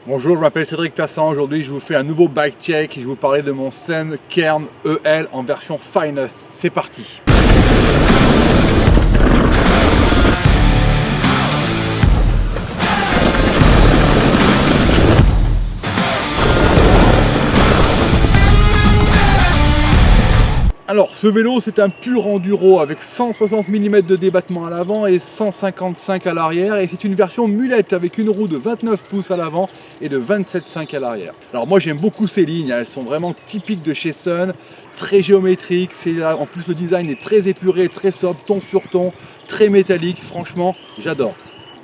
Bonjour, je m'appelle Cédric Tassan. Aujourd'hui, je vous fais un nouveau bike check et je vais vous parler de mon Sun Kern EL en version Finest. C'est parti! Alors, ce vélo, c'est un pur enduro avec 160 mm de débattement à l'avant et 155 à l'arrière. Et c'est une version mulette avec une roue de 29 pouces à l'avant et de 27,5 à l'arrière. Alors moi, j'aime beaucoup ces lignes. Elles sont vraiment typiques de chez Sun, très géométriques. En plus, le design est très épuré, très sobre, ton sur ton, très métallique. Franchement, j'adore.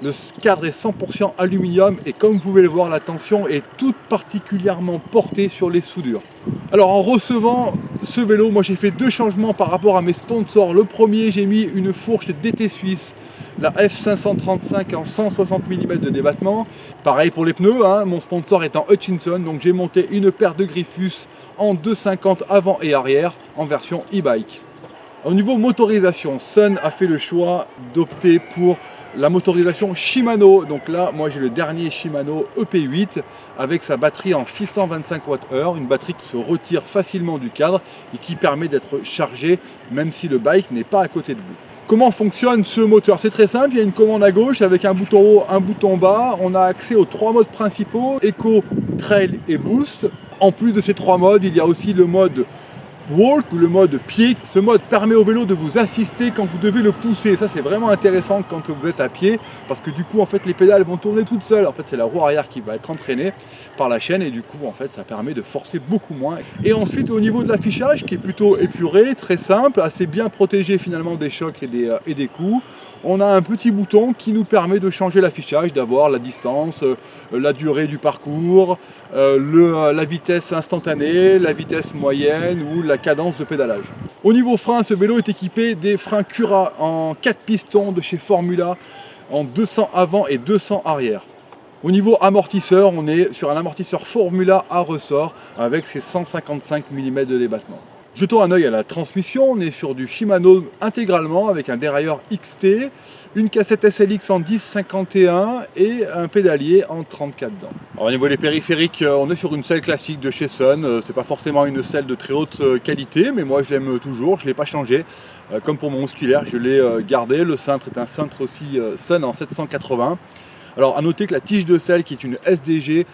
Le cadre est 100% aluminium et comme vous pouvez le voir, la tension est toute particulièrement portée sur les soudures. Alors en recevant ce vélo, moi j'ai fait deux changements par rapport à mes sponsors. Le premier, j'ai mis une fourche DT Suisse, la F535 en 160 mm de débattement. Pareil pour les pneus, mon sponsor étant Hutchinson, donc j'ai monté une paire de Griffus en 250 avant et arrière en version e-bike. Au niveau motorisation, Sun a fait le choix d'opter pour la motorisation Shimano. Donc là, moi j'ai le dernier Shimano EP8 avec sa batterie en 625 Wh, une batterie qui se retire facilement du cadre et qui permet d'être chargée même si le bike n'est pas à côté de vous. Comment fonctionne ce moteur? C'est très simple, il y a une commande à gauche avec un bouton haut, un bouton bas. On a accès aux trois modes principaux, Eco, Trail et Boost. En plus de ces trois modes, il y a aussi le mode Walk ou le mode pied. Ce mode permet au vélo de vous assister quand vous devez le pousser. Ça c'est vraiment intéressant quand vous êtes à pied parce que du coup en fait les pédales vont tourner toutes seules. En fait c'est la roue arrière qui va être entraînée par la chaîne et du coup en fait ça permet de forcer beaucoup moins. Et ensuite au niveau de l'affichage qui est plutôt épuré, très simple, assez bien protégé finalement des chocs et des coups. On a un petit bouton qui nous permet de changer l'affichage, d'avoir la distance, la durée du parcours, la vitesse instantanée, la vitesse moyenne ou la cadence de pédalage. Au niveau frein, ce vélo est équipé des freins Cura en 4 pistons de chez Formula en 200 avant et 200 arrière. Au niveau amortisseur, on est sur un amortisseur Formula à ressort avec ses 155 mm de débattement. Jetons un œil à la transmission, on est sur du Shimano intégralement avec un dérailleur XT, une cassette SLX en 10-51 et un pédalier en 34 dents. Alors, au niveau des périphériques, on est sur une selle classique de chez Sun, c'est pas forcément une selle de très haute qualité, mais moi je l'aime toujours, je ne l'ai pas changé. Comme pour mon musculaire, je l'ai gardé, le cintre est un cintre aussi Sun en 780. Alors à noter que la tige de selle qui est une SDG,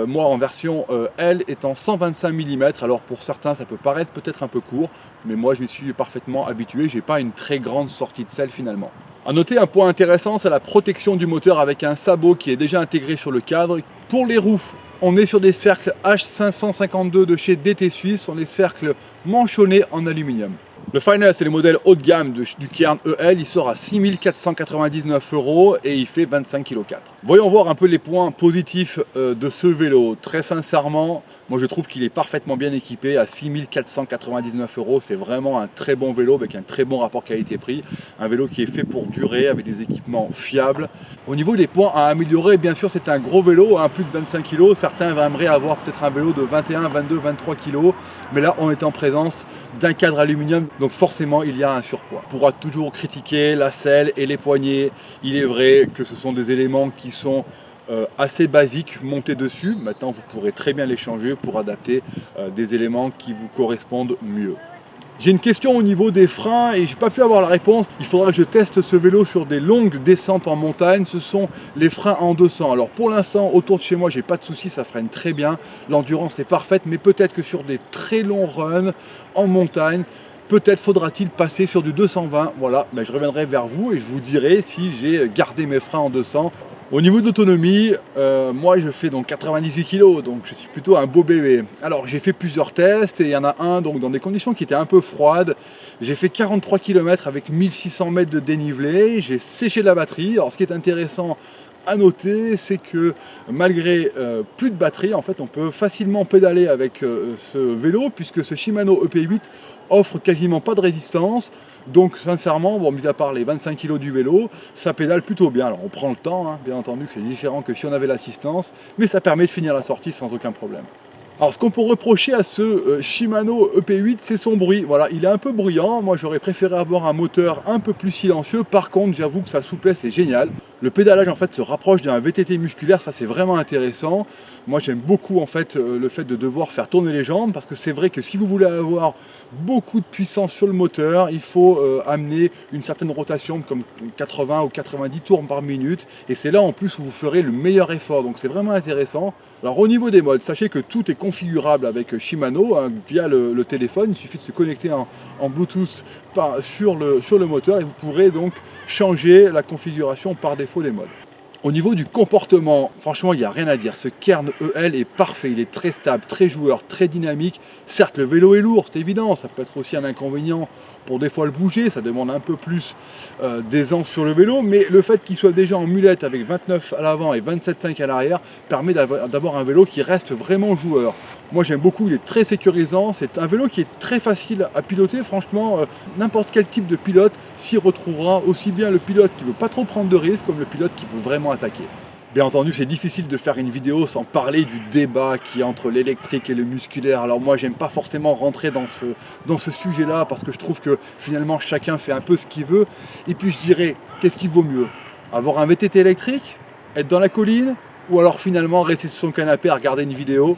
moi en version L est en 125 mm. Alors pour certains ça peut paraître peut-être un peu court, mais moi je m'y suis parfaitement habitué, j'ai pas une très grande sortie de selle finalement. À noter un point intéressant, c'est la protection du moteur avec un sabot qui est déjà intégré sur le cadre. Pour les roues, on est sur des cercles H552 de chez DT Suisse, ce sont des cercles manchonnés en aluminium. Le Finest, c'est le modèle haut de gamme du Kern EL, il sort à 6 499 € et il fait 25,4 kg. Voyons voir un peu les points positifs de ce vélo. Très sincèrement, moi je trouve qu'il est parfaitement bien équipé à 6 499 €. C'est vraiment un très bon vélo avec un très bon rapport qualité-prix. Un vélo qui est fait pour durer avec des équipements fiables. Au niveau des points à améliorer, bien sûr c'est un gros vélo, plus de 25 kg. Certains aimeraient avoir peut-être un vélo de 21, 22, 23 kg. Mais là on est en présence d'un cadre aluminium, donc forcément il y a un surpoids. On pourra toujours critiquer la selle et les poignées. Il est vrai que ce sont des éléments qui sont assez basiques montés dessus. Maintenant vous pourrez très bien les changer pour adapter des éléments qui vous correspondent mieux. J'ai une question au niveau des freins et j'ai pas pu avoir la réponse. Il faudra que je teste ce vélo sur des longues descentes en montagne. Ce sont les freins en 200. Alors pour l'instant, autour de chez moi, j'ai pas de soucis, ça freine très bien. L'endurance est parfaite, mais peut-être que sur des très longs runs en montagne, peut-être faudra-t-il passer sur du 220. Voilà, je reviendrai vers vous et je vous dirai si j'ai gardé mes freins en 200. Au niveau de l'autonomie, moi je fais donc 98 kg, donc je suis plutôt un beau bébé. Alors j'ai fait plusieurs tests et il y en a un donc dans des conditions qui étaient un peu froides. J'ai fait 43 km avec 1600 mètres de dénivelé, j'ai séché la batterie. Alors ce qui est intéressant à noter, c'est que malgré plus de batterie, en fait on peut facilement pédaler avec ce vélo puisque ce Shimano EP8 offre quasiment pas de résistance. Donc sincèrement, mis à part les 25 kg du vélo, ça pédale plutôt bien. Alors on prend le temps, bien entendu que c'est différent que si on avait l'assistance, mais ça permet de finir la sortie sans aucun problème. Alors ce qu'on peut reprocher à ce Shimano EP8, c'est son bruit. Voilà, il est un peu bruyant, moi j'aurais préféré avoir un moteur un peu plus silencieux. Par contre, j'avoue que sa souplesse est géniale. Le pédalage en fait se rapproche d'un VTT musculaire, ça c'est vraiment intéressant. Moi j'aime beaucoup en fait le fait de devoir faire tourner les jambes, parce que c'est vrai que si vous voulez avoir beaucoup de puissance sur le moteur, il faut amener une certaine rotation comme 80 ou 90 tours par minute, et c'est là en plus où vous ferez le meilleur effort, donc c'est vraiment intéressant. Alors au niveau des modes, sachez que tout est configurable avec Shimano hein, via le téléphone, il suffit de se connecter en Bluetooth sur le moteur et vous pourrez donc changer la configuration par défaut des modes. Au niveau du comportement, franchement, il n'y a rien à dire. Ce Kern EL est parfait, il est très stable, très joueur, très dynamique. Certes, le vélo est lourd, c'est évident, ça peut être aussi un inconvénient pour des fois le bouger, ça demande un peu plus d'aisance sur le vélo, mais le fait qu'il soit déjà en mulette avec 29 à l'avant et 27,5 à l'arrière permet d'avoir un vélo qui reste vraiment joueur. Moi j'aime beaucoup, il est très sécurisant, c'est un vélo qui est très facile à piloter, franchement n'importe quel type de pilote s'y retrouvera, aussi bien le pilote qui ne veut pas trop prendre de risques comme le pilote qui veut vraiment attaquer. Bien entendu, c'est difficile de faire une vidéo sans parler du débat qui est entre l'électrique et le musculaire. Alors moi, j'aime pas forcément rentrer dans ce sujet-là parce que je trouve que finalement, chacun fait un peu ce qu'il veut. Et puis je dirais, qu'est-ce qui vaut mieux? Avoir un VTT électrique, être dans la colline, ou alors finalement rester sur son canapé à regarder une vidéo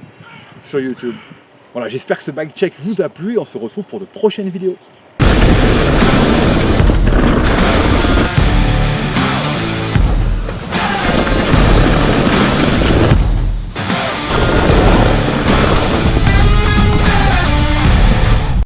sur YouTube? Voilà, j'espère que ce bike check vous a plu et on se retrouve pour de prochaines vidéos.